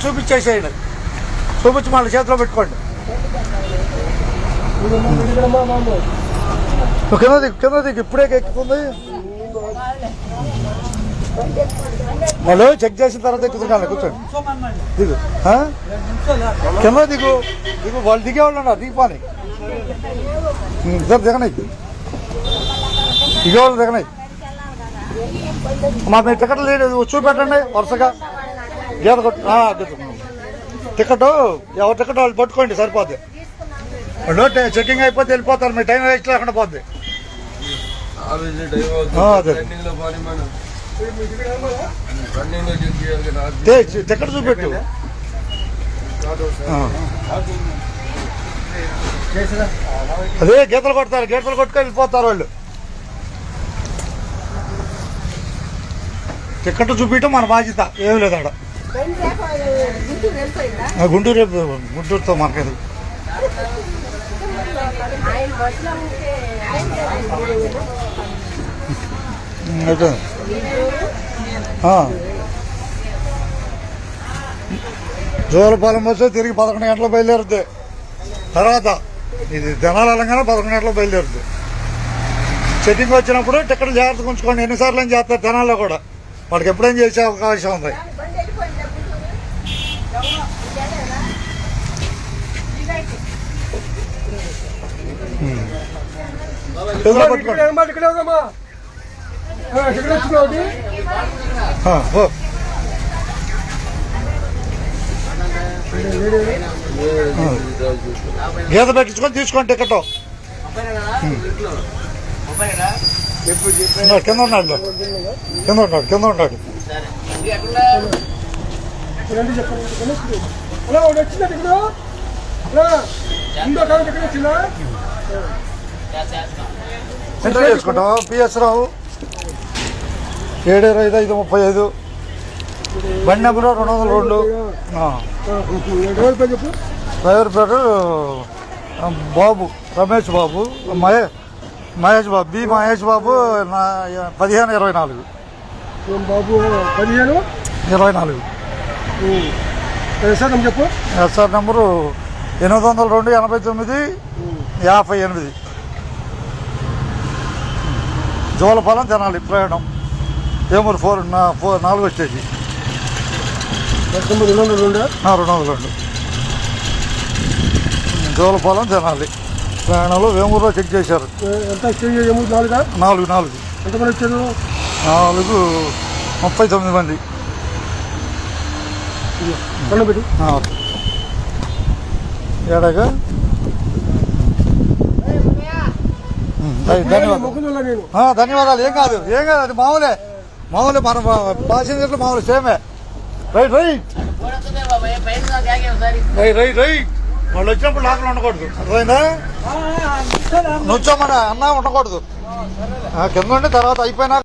చూపించేసేయండి. చూపించి మళ్ళీ చేతిలో పెట్టుకోండి. కింద దిగు ఇప్పుడే ఎక్కుతుంది. వాళ్ళు చెక్ చేసిన తర్వాత ఎక్కుతున్నాను. కూర్చోండి, దిగు. కింద దిగు వాళ్ళు దిగేవాళ్ళు ఉన్నారు. దిగిపోని ఇద్దరు దిగనాయి, దిగేవాళ్ళు దిగనాయి. మా మీ టికెట్ లేదు చూపెట్టండి వరుసగా. గీత కొట్టు టికెట్ ఎవరి టికెట్ వాళ్ళు పట్టుకోండి సరిపోద్ది. వాళ్ళు చెకింగ్ అయిపోతే వెళ్ళిపోతారు. మీ టైం వేస్ట్ లేకుండా పోద్ది. టికెట్ చూపెట్టు. అదే గీతలు కొడతారు, గీతలు కొట్టుకొని వెళ్ళిపోతారు వాళ్ళు. టికెట్ చూపించడం మన బాధ్యత. ఏమి లేదు ఆడ. గుంటూరుతో మనకేది. జోలపాలెం బస్సు తిరిగి 11 గంటలకు బయలుదేరుద్ది. తర్వాత ఇది జనాలు వెళ్ళగానే 11 గంటలకు బయలుదేరుద్ది. చెట్టింగ్ వచ్చినప్పుడు టికెట్లు జాగ్రత్తగా ఉంచుకోండి. ఎన్నిసార్లు ఏం చేస్తారు జనాల్లో కూడా. వాడికి ఎప్పుడేం చేసే అవకాశం ఉంది. గీత పెట్టించుకొని తీసుకోండి టికెట్. కింద ఉన్నాడు. ఎంటర్ చేసుకుంటాం. పిఎస్ రావు 72535 బండి నెంబర్ 202. డ్రైవర్ పేరు బాబు, రమేష్ బాబు, మహేష్ బాబు, బి మహేష్ బాబు. 1524 చెప్పు. SR number 802 89 58. జోలపాలెం తెనాలి ప్రయాణం. ఏమూరు 4 స్టేజీ 202 జోలపాలెం తెనాలి ప్రయాణంలో వేమూరులో చెక్ చేశారు. 4 ఎంతమంది వచ్చారు? 39 మంది. ఏడాగా ధన్యవాదాలు. ఏం కాదు అది మామూలే మన ప్యాసింజర్లు మామూలు సేమే. రైట్ వాళ్ళు వచ్చినప్పుడు లోపల ఉండకూడదు. అర్థమైందా? నుంచోమని అన్నా ఉండకూడదు. కింద ఉండి తర్వాత అయిపోయినా